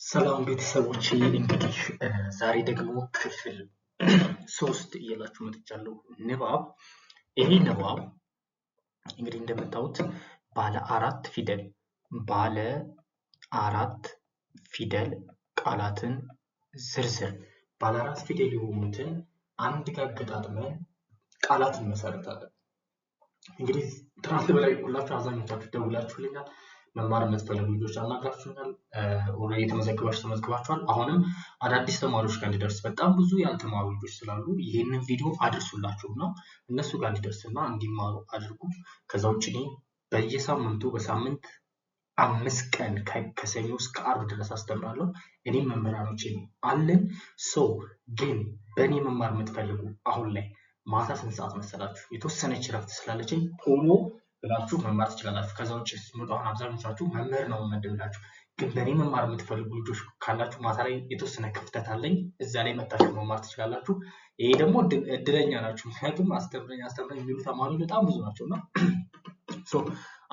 ሰላም ቤተሰቦቼ እንግዲህ ዛሬ ደግሞ ክፍል 3 እየላችሁ መጥቻለሁ። ንባብ ይሄ ንባብ እንግዲህ እንደምታዩት ባለ አራት ፊደል ቃላትን ዝርዝር ባለ አራት ፊደል የሆኑትን አንድ ጋር አገጣጥመን ቃላትን መሰረታለን። እንግዲህ ትራንስ በላይ ሁላችሁ አዛኞቻችሁ ደውላችሁልኛል። መማር የምትፈልጉ ልጆች አናግራችሁኛል። ኦልሬዲ ተመዝግባችኋል። አሁንም አዳዲስ ተማሪዎች ጋር እንዲደርስ በጣም ብዙ ያልተማሩ ልጆች ስላሉ ይሄንን ቪዲዮ አድርሱላቸውና እነሱ ጋር እንዲደርስና እንዲማሩ አድርጉ። ከዛ ውጭ እኔ በየሳምንቱ በሳምንት 5 ቀን ከሰኞ እስከ ዓርብ ድረስ አስተምራለሁ። እኔም መምህራኖቼ አለን። ግን በእኔ መማር የምትፈልጉ አሁን ላይ ማታ ስንት ሰዓት መሰላችሁ? የተወሰነች ረፍት ስላለችኝ ቶሎ ብላችሁ መማር ትችላላችሁ። ከዛ ውጭ ስትመጡ አሁን አብዛኞቻችሁ መምህር ነው መመደብላችሁ። ግን በእኔ መማር የምትፈልጉ ልጆች ካላችሁ ማታ ላይ የተወሰነ ክፍተት አለኝ፣ እዛ ላይ መታችሁ መማር ትችላላችሁ። ይሄ ደግሞ እድለኛ ናችሁ፣ ምክንያቱም አስተምረኝ የሚሉ ተማሪዎች በጣም ብዙ ናቸውና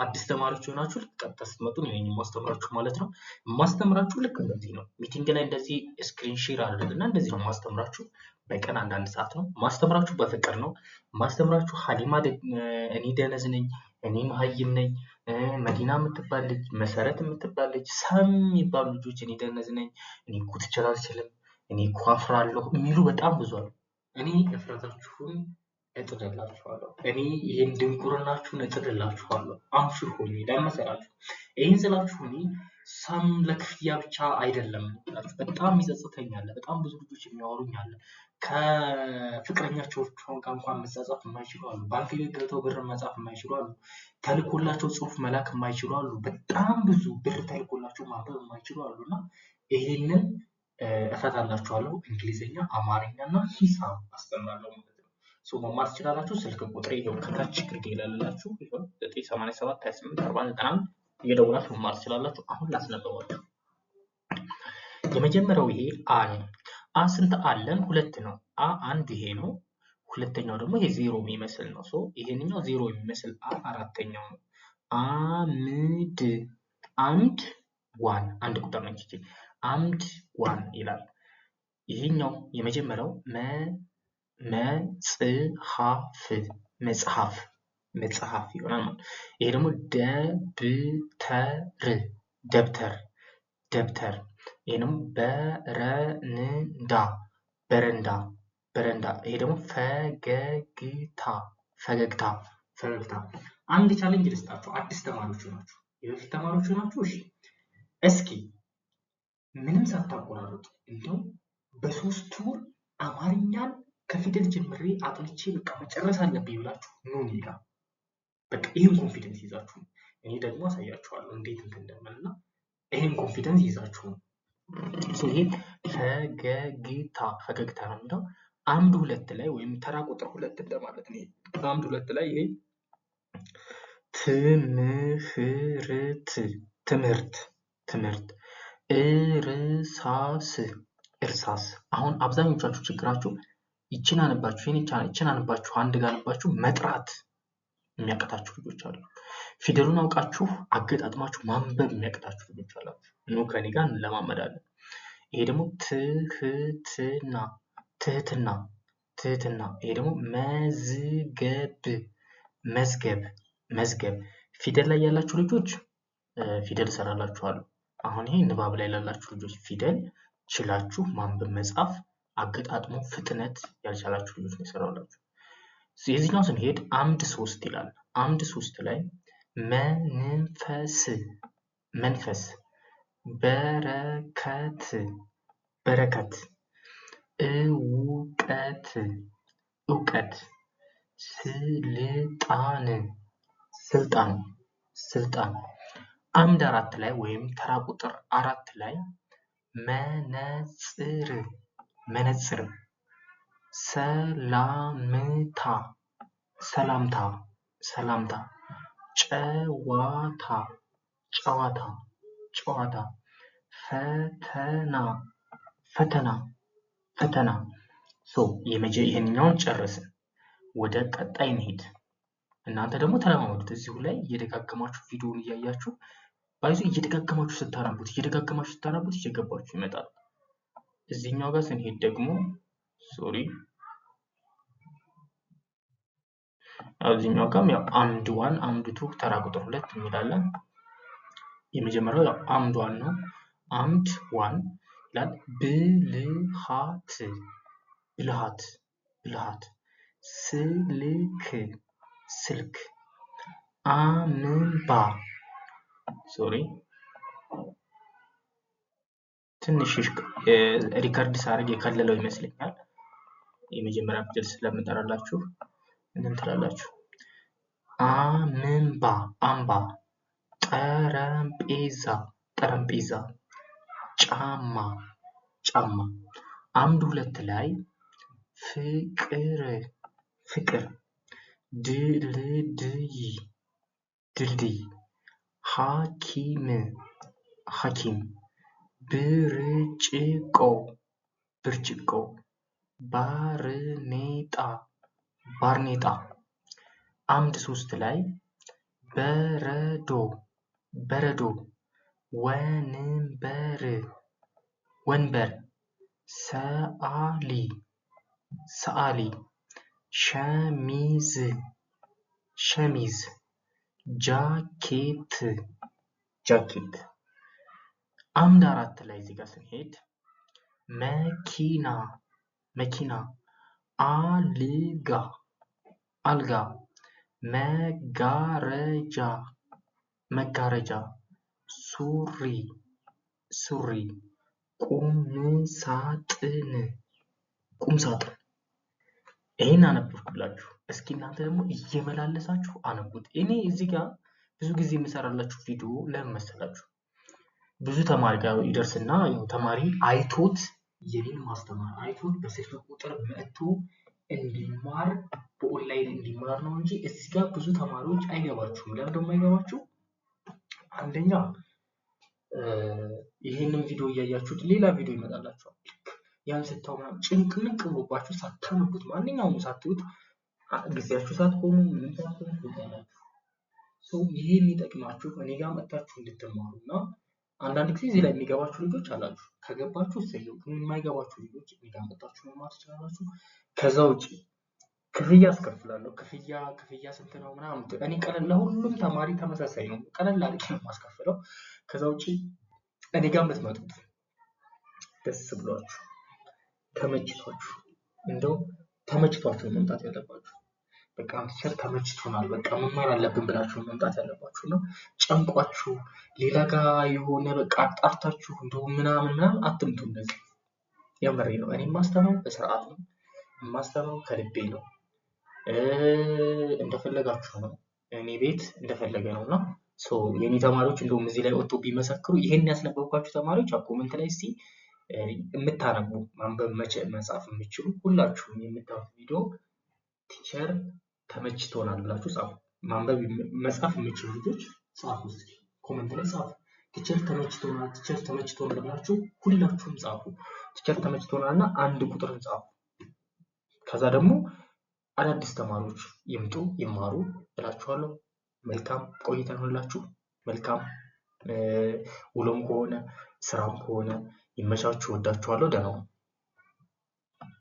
አዲስ ተማሪዎች ሆናችሁ ቀጥታ ስትመጡ እኔ የማስተምራችሁ ማለት ነው። የማስተምራችሁ ልክ እንደዚህ ነው። ሚቲንግ ላይ እንደዚህ ስክሪን ሼር አድርግና እንደዚህ ነው የማስተምራችሁ። በቀን አንዳንድ ሰዓት ነው ማስተምራችሁ። በፍቅር ነው ማስተምራችሁ። ሀሊማ እኔ ደነዝ ነኝ፣ እኔ መሀይም ነኝ፣ መዲና የምትባል ልጅ፣ መሰረት የምትባል ልጅ፣ ሰም የሚባሉ ልጆች እኔ ደነዝ ነኝ፣ እኔ እኮ ትችል አልችልም፣ እኔ እኮ አፍራለሁ የሚሉ በጣም ብዙ አሉ። እኔ እፍረታችሁን እጥልላችኋለሁ። እኔ ይሄን ድንቁርናችሁን እጥልላችኋለሁ። አምሽር ሆኜ ለመሰላችሁ ይሄን ስላችሁ እኔ ሳም ለክፍያ ብቻ አይደለም እላችሁ። በጣም ይጸጽተኛል። በጣም ብዙ ልጆች የሚያወሩኝ አለ። ከፍቅረኛቸው ጋር እንኳን መጻጻፍ የማይችሉ አሉ። ባንክ ቤት ገብተው ብር መጻፍ የማይችሉ አሉ። ተልኮላቸው ጽሁፍ መላክ የማይችሉ አሉ። በጣም ብዙ ብር ተልኮላቸው ማንበብ የማይችሉ አሉና ይሄንን እፈታላችኋለሁ። እንግሊዘኛ፣ አማርኛና ሂሳብ አስተምራለሁ ማለት ነው። መማር ትችላላችሁ። ስልክ ቁጥሬ ይሄው ከታች ግርጌ ይላልላችሁ። ይሄው 987 28 40 እየደውላችሁ መማር ትችላላችሁ። አሁን ላስነበባችሁ። የመጀመሪያው ይሄ አ ነው። አ ስንት አለን? 2 ነው። አ አንድ ይሄ ነው። ሁለተኛው ደግሞ ይሄ ዜሮ የሚመስል ነው። ይሄንኛው ዜሮ የሚመስል አራተኛው ነው። አምድ ዋን አንድ ቁጥር ነች እቺ። አምድ ዋን ይላል። ይሄኛው የመጀመሪያው መጽሐፍ ይሆናል ማለት። ይሄ ደግሞ ደብተር። ይሄ ደግሞ በረንዳ። ይሄ ደግሞ ፈገግታ። አንድ ቻሌንጅ ልስጣችሁ። አዲስ ተማሪዎች ናችሁ፣ የበፊት ተማሪዎች ናችሁ። እሺ እስኪ ምንም ሳታቆራረጡ እንደው በ3 ወር አማርኛን ከፊደል ጀምሬ አጥንቼ በቃ መጨረስ አለብኝ ብላችሁ ኑ ኒጋ። በቃ ይሄን ኮንፊደንስ ይዛችሁ እኔ ደግሞ አሳያችኋለሁ እንዴት እንደምልና ይሄን ኮንፊደንስ ይዛችሁ ይሄ ፈገግታ ነው የሚለው አምድ 2 ላይ ወይም ተራ ቁጥር 2 እንደማለት ነው። አምድ 2 ላይ ይሄ ትምህርት እርሳስ። አሁን አብዛኞቻችሁ ችግራችሁ ይችን አንባችሁ አንድ ጋር አንባችሁ መጥራት የሚያቀታችሁ ልጆች አሉ። ፊደሉን አውቃችሁ አገጣጥማችሁ ማንበብ የሚያቀታችሁ ልጆች አላችሁ። ኑ ከኔ ጋር እንለማመዳለን። ይሄ ደግሞ ትህትና። ይሄ ደግሞ መዝገብ። ፊደል ላይ ያላችሁ ልጆች ፊደል እሰራላችኋለሁ። አሁን ይሄ ንባብ ላይ ላላችሁ ልጆች ፊደል ችላችሁ ማንበብ መጻፍ አገጣጥሞ ፍጥነት ያልቻላችሁ ልጆች ነው የሰራላችሁ። የዚህኛው ስንሄድ አምድ 3 ይላል። አምድ 3 ላይ መንፈስ፣ በረከት፣ እውቀት፣ ስልጣን። አምድ 4 ላይ ወይም ተራ ቁጥር 4 ላይ መነጽር፣ ሰላምታ፣ ጨዋታ፣ ፈተና። ይሄንኛውን ጨርስን። ወደ ቀጣይ እንሂድ። እናንተ ደግሞ ተለማመዱት። እዚሁ ላይ እየደጋገማችሁ ቪዲዮውን እያያችሁ ባይዙ እየደጋገማችሁ ስታነቡት እየገባችሁ ይመጣል። እዚህኛው ጋር ስንሄድ ደግሞ እዚህኛው ጋር ያው አምድ 1 አምድ 2 ተራ ቁጥር 2 እንላለን። የመጀመሪያው ያው አምድ 1 ነው። አምድ 1 ይላል ብልሃት ስልክ አምባ ትንሽ ሪከርድ ሳደርግ የከለለው ይመስለኛል። የመጀመሪያ ፊደል ስለምጠራላችሁ ምን ትላላችሁ? አምባ ጠረጴዛ ጫማ አምድ 2 ላይ ፍቅር ድልድይ ሐኪም ብርጭቆ ባርኔጣ አምድ 3 ላይ በረዶ ወንበር ሰዓሊ ሸሚዝ ጃኬት አምድ 4 ላይ እዚህ ጋር ስንሄድ መኪና አልጋ መጋረጃ ሱሪ ቁም ሳጥን ይሄን አነበብኩላችሁ። እስኪ እናንተ ደግሞ እየመላለሳችሁ አነቡት። እኔ እዚህ ጋር ብዙ ጊዜ የምሰራላችሁ ቪዲዮ ለምን መሰላችሁ? ብዙ ተማሪ ጋር ይደርስና ያው ተማሪ አይቶት የኔን ማስተማር አይቶት በስልክ ቁጥር መጥቶ እንዲማር በኦንላይን እንዲማር ነው እንጂ እዚህ ጋር ብዙ ተማሪዎች አይገባችሁም። ለምን ደግሞ አይገባችሁ? አንደኛ ይሄንን ቪዲዮ እያያችሁት ሌላ ቪዲዮ ይመጣላችኋል። ያን ስታው ምናምን ጭንቅንቅ ብሎባችሁ ሳታነቡት ማንኛውም ሳትዩት ጊዜያችሁ ሳትቆሙ ምን ታውቁ ይሄ የሚጠቅማችሁ እኔ ጋር መጣችሁ እንድትማሩና አንዳንድ ጊዜ እዚህ ላይ የሚገባችሁ ልጆች አላችሁ። ከገባችሁ እሰየው፣ ግን የማይገባችሁ ልጆች እኔ ጋር መጣችሁ መማር ትችላላችሁ። ከዛ ውጪ ክፍያ አስከፍላለሁ። ክፍያ ስንት ነው ምናምን እኔ ቀለል ለሁሉም ተማሪ ተመሳሳይ ነው፣ ቀለል አድርጌ ነው የማስከፍለው። ከዛ ውጪ እኔ ጋር የምትመጡት ደስ ብሏችሁ ተመችቷችሁ እንደው ተመችቷችሁ መምጣት ያለባችሁ በቃ ቲቸር ተመችቶናል በቃ መማር አለብን ብላችሁ መምጣት ያለባችሁ ነው። ጨንቋችሁ ሌላ ጋር የሆነ በቃ አጣርታችሁ እንደው ምናምን አትምጡ። እንደዚህ የምሬ ነው። እኔ ማስተማረው በስርዓት ነው ማስተማረው፣ ከልቤ ነው። እንደፈለጋችሁ ነው። እኔ ቤት እንደፈለገ ነውና የኔ ተማሪዎች እንደውም እዚህ ላይ ወጥቶ ቢመሰክሩ ይሄን ያስነበብኳችሁ ተማሪዎች ኮሜንት ላይ እስቲ የምታነቡ ማንበብ መጻፍ የምትችሉ ሁላችሁም የምታዩት ቪዲዮ ቲቸር ተመችቶናል ብላችሁ ጻፉ። ማንበብ መጻፍ የምትችሉ ልጆች ጻፉ፣ እስኪ ኮሜንት ላይ ጻፉ። ቲቸር ተመችቶናል ብላችሁ ሁላችሁም ጻፉ። ቲቸር ተመችቶናልና አንድ ቁጥርን ጻፉ። ከዛ ደግሞ አዳዲስ ተማሪዎች ይምጡ ይማሩ እላችኋለሁ። መልካም ቆይታ ይሁንላችሁ። መልካም ውሎም ከሆነ ስራም ከሆነ ይመቻችሁ። ወዳችኋለሁ። ደህና ሁኑ።